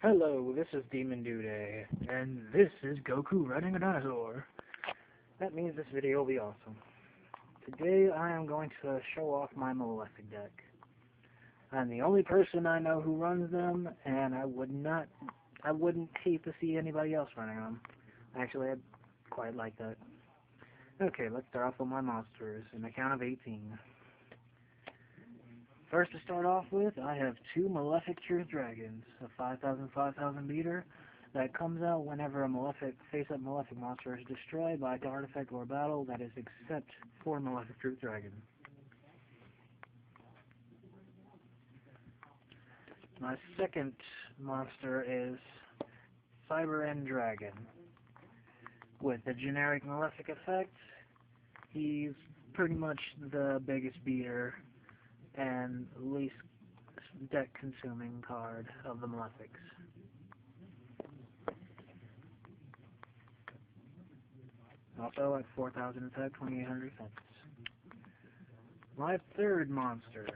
Hello, this is Demon Dude, and this is Goku riding a dinosaur. That means this video will be awesome. Today I am going to show off my malefic deck. I'm the only person I know who runs them, and I wouldn't hate to see anybody else running them. Actually, I'd quite like that. Okay, let's start off with my monsters, in a count of 18. First to start off with, I have two Malefic Truth Dragons, a 5,000 beater that comes out whenever a face-up Malefic monster is destroyed by an artifact or battle that is except for Malefic Truth Dragon. My second monster is Cyber End Dragon. With the generic Malefic effect, he's pretty much the biggest beater and least deck-consuming card of the Malefics. Also at 4,000 attack, 2,800 defense. My third monster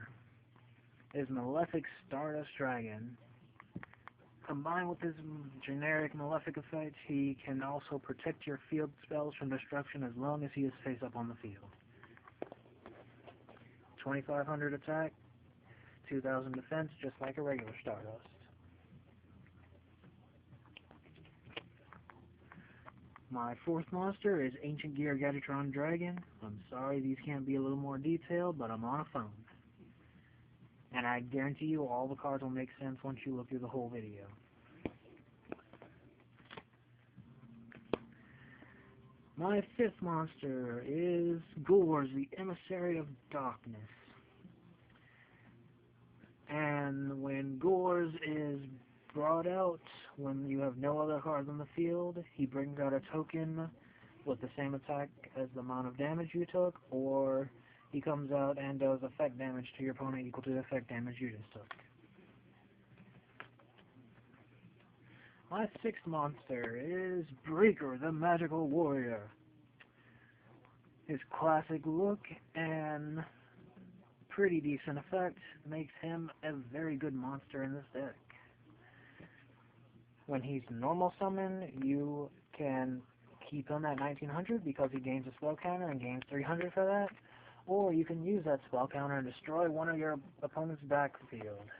is Malefic Stardust Dragon. Combined with his generic Malefic effect, he can also protect your field spells from destruction as long as he is face up on the field. 2,500 attack, 2,000 defense, just like a regular Stardust. My fourth monster is Ancient Gear Gadgetron Dragon. I'm sorry these can't be a little more detailed, but I'm on a phone. And I guarantee you all the cards will make sense once you look through the whole video. My fifth monster is Gores, the Emissary of Darkness. And when Gores is brought out, when you have no other cards on the field, he brings out a token with the same attack as the amount of damage you took, or he comes out and does effect damage to your opponent equal to the effect damage you just took. My sixth monster is Breaker, the Magical Warrior. His classic look and pretty decent effect makes him a very good monster in this deck. When he's normal summon, you can keep him at 1900 because he gains a spell counter and gains 300 for that, or you can use that spell counter and destroy one of your opponent's backfield.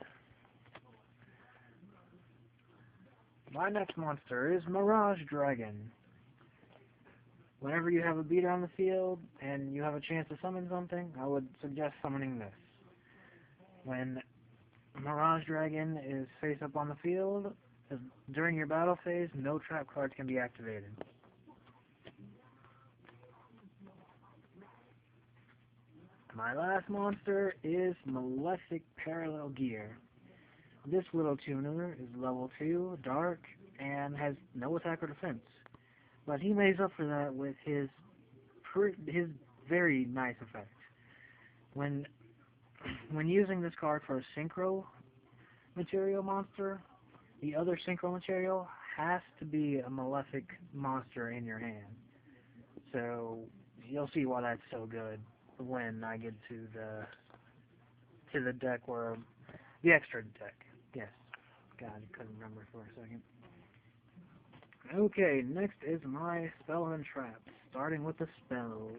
My next monster is Mirage Dragon. Whenever you have a beater on the field and you have a chance to summon something, I would suggest summoning this. When Mirage Dragon is face up on the field, during your battle phase, no trap cards can be activated. My last monster is Malefic Parallel Gear. This little tuner is level 2, dark, and has no attack or defense. But he makes up for that with his very nice effect. When using this card for a synchro material monster, the other synchro material has to be a Malefic monster in your hand. So you'll see why that's so good when I get to the deck where the extra deck. Yes. God, I couldn't remember for a second. Okay, next is my spell and traps, starting with the spells.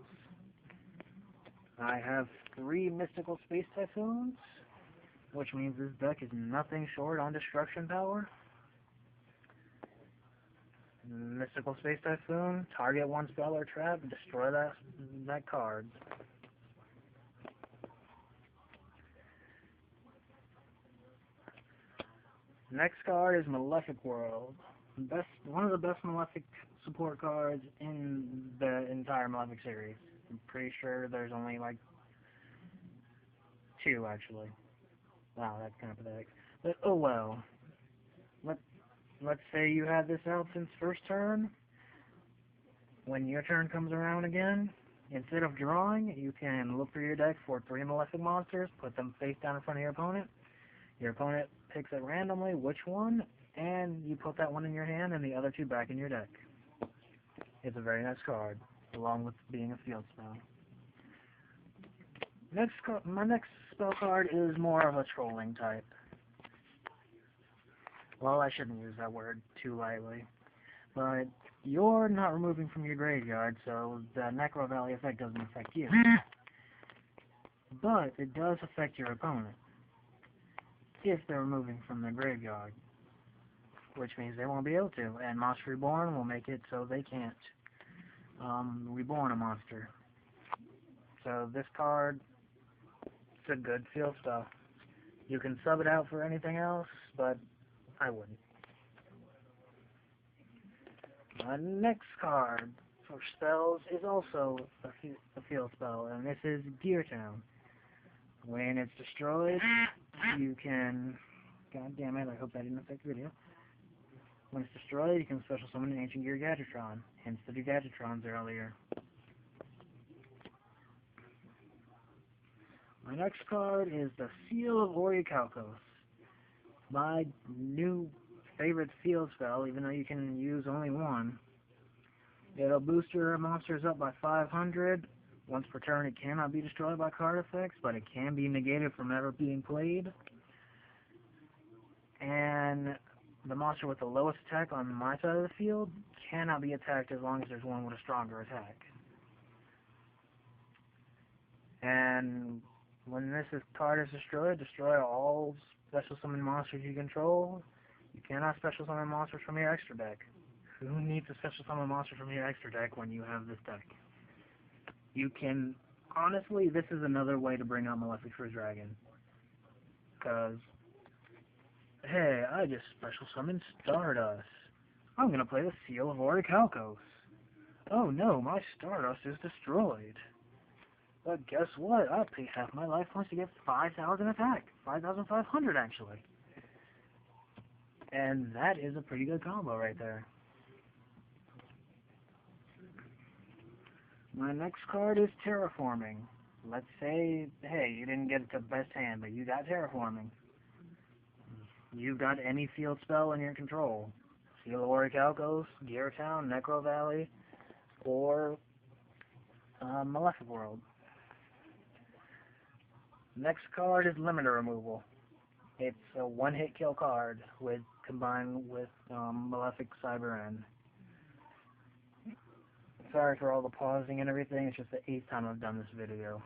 I have 3 Mystical Space Typhoons, which means this deck is nothing short on destruction power. Mystical Space Typhoon, target 1 spell or trap, destroy that card. Next card is Malefic World. One of the best Malefic support cards in the entire Malefic series. I'm pretty sure there's only like 2 actually. Wow, that's kind of pathetic. But oh well. Let's say you had this out since first turn. When your turn comes around again, instead of drawing, you can look through your deck for 3 Malefic monsters, put them face down in front of your opponent. Your opponent picks it randomly which one, and you put that one in your hand and the other 2 back in your deck. It's a very nice card, along with being a field spell. My next spell card is more of a trolling type. well, I shouldn't use that word too lightly, but you're not removing from your graveyard, so the Necro Valley effect doesn't affect you. But it does affect your opponent if they're removing from their graveyard, which means they won't be able to, and Monster Reborn will make it so they can't reborn a monster. So this card, it's a good field spell. You can sub it out for anything else, but I wouldn't. My next card for spells is also a field spell, and this is Gear Town. When it's destroyed, you can... God damn it, I hope that didn't affect the video. When it's destroyed, you can special summon an Ancient Gear Gadgetron, hence the two Gadgetrons earlier. My next card is the Seal of Orichalcos. My new favorite field spell, even though you can use only one. It'll boost your monsters up by 500. Once per turn, it cannot be destroyed by card effects, but it can be negated from ever being played. And the monster with the lowest attack on my side of the field cannot be attacked as long as there's one with a stronger attack. And when this card is destroyed, destroy all special summon monsters you control. You cannot special summon monsters from your extra deck. Who needs a special summon monster from your extra deck when you have this deck? You can, honestly, this is another way to bring out Malefic for Dragon. Because, hey, I just special summoned Stardust. I'm going to play the Seal of Orichalcos. Oh no, my Stardust is destroyed. But guess what? I pay half my life points to get 5,000 attack. 5,500 actually. And that is a pretty good combo right there. My next card is Terraforming. Let's say, hey, you didn't get the best hand, but you got Terraforming. You've got any field spell in your control. Seal of Orichalcos, Gear Town, Necro Valley, or Malefic World. Next card is Limiter Removal. It's a one-hit kill card combined with Malefic Cyber End. Sorry for all the pausing and everything, it's just the 8th time I've done this video.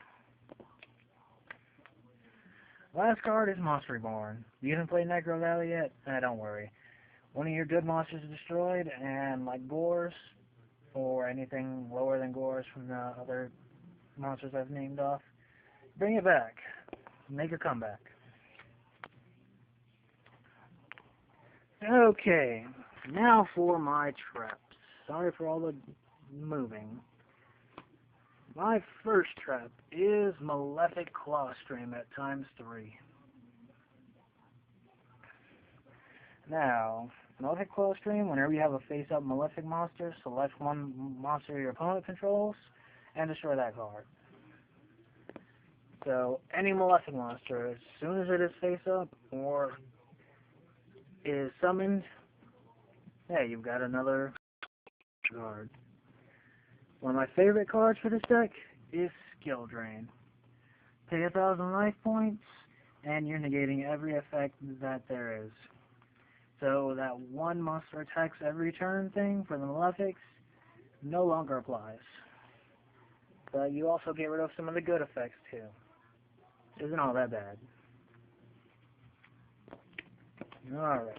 Last card is Monster Reborn. You didn't play Necro Valley yet? Don't worry. One of your good monsters is destroyed, and like Gores, or anything lower than Gores from the other monsters I've named off, bring it back. Make a comeback. Okay, now for my traps. Sorry for all the moving. My first trap is Malefic Clawstream at ×3. Now, Malefic Clawstream, whenever you have a face-up Malefic monster, select one monster your opponent controls, and destroy that card. So, any Malefic monster, as soon as it is face-up, or is summoned, hey, you've got another card. One of my favorite cards for this deck is Skill Drain. Pay 1,000 life points, and you're negating every effect that there is. So that one monster attacks every turn thing for the Malefics no longer applies. But you also get rid of some of the good effects too. Isn't all that bad. Alright.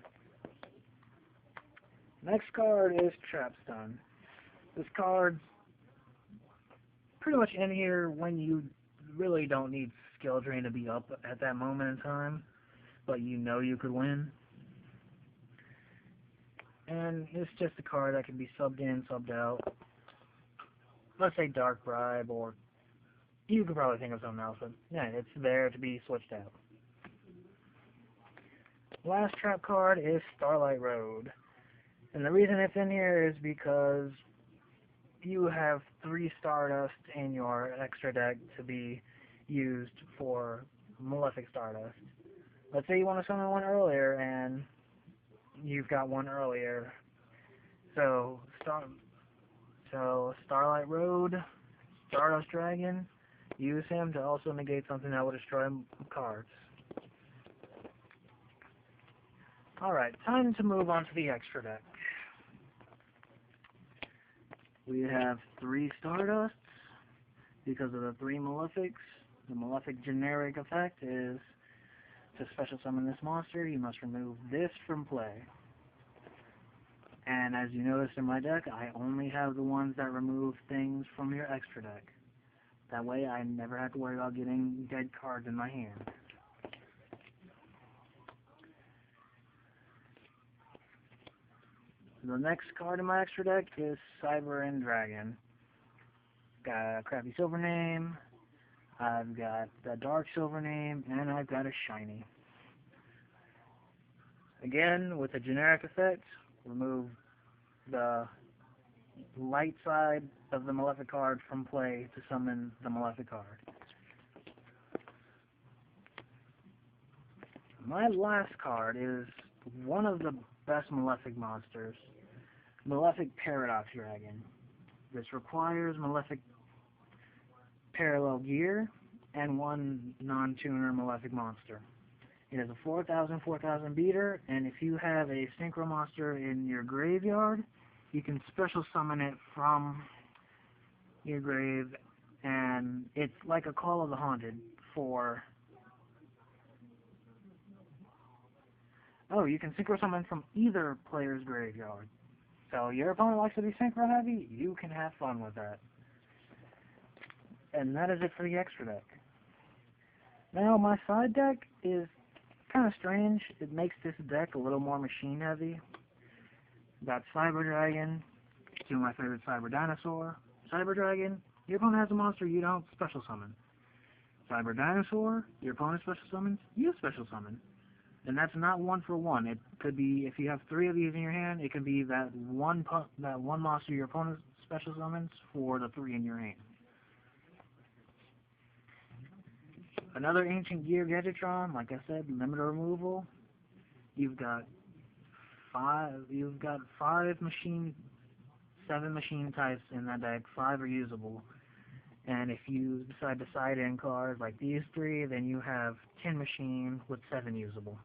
Next card is Trapstun. This card's pretty much in here when you really don't need Skill Drain to be up at that moment in time, but you know you could win. And it's just a card that can be subbed in, subbed out. Let's say Dark Bribe, or you could probably think of something else, but yeah, it's there to be switched out. Last trap card is Starlight Road. And the reason it's in here is because you have 3 Stardust in your extra deck to be used for Malefic Stardust. Let's say you want to summon one earlier, and you've got one earlier. So Starlight Road, Stardust Dragon, use him to also negate something that would destroy cards. Alright, time to move on to the extra deck. We have 3 Stardusts because of the 3 Malefics. The Malefic generic effect is to special summon this monster, you must remove this from play. And as you noticed in my deck, I only have the ones that remove things from your extra deck. That way I never have to worry about getting dead cards in my hand. The next card in my extra deck is Cyber and Dragon. Got a crappy silver name, I've got a dark silver name, and I've got a shiny. Again, with a generic effect, remove the light side of the Malefic card from play to summon the Malefic card. My last card is one of the best Malefic monsters, Malefic Paradox Dragon. This requires Malefic Parallel Gear and 1 non-tuner Malefic monster. It is a 4,000 beater, and if you have a synchro monster in your graveyard, you can special summon it from your grave, and it's like a Call of the Haunted for... Oh, you can synchro summon from either player's graveyard. So your opponent likes to be synchro heavy, you can have fun with that. And that is it for the extra deck. Now my side deck is kind of strange. It makes this deck a little more machine heavy. Got Cyber Dragon, 2 of my favorite Cyber Dinosaur. Cyber Dragon, your opponent has a monster you don't special summon. Cyber Dinosaur, your opponent special summons, you special summon. And that's not 1 for 1. It could be, if you have 3 of these in your hand, it could be that one monster your opponent special summons for the 3 in your hand. Another Ancient Gear Gadgetron, like I said, limited removal. You've got 7 machine types in that deck. 5 are usable. And if you decide to side in cards like these 3, then you have 10 machine with 8 usable.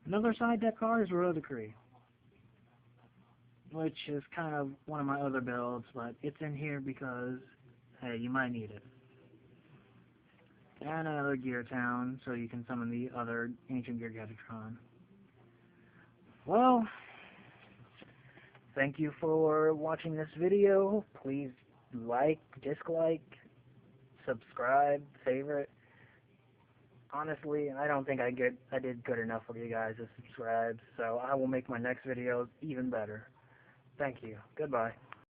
Another side deck card is Royal Decree, which is kind of one of my other builds, but it's in here because, hey, you might need it. And another Gear Town, so you can summon the other Ancient Gear Gadgetron. Well, thank you for watching this video. Please like, dislike, subscribe, favorite. Honestly, I don't think I did good enough for you guys to subscribe, so I will make my next videos even better. Thank you. Goodbye.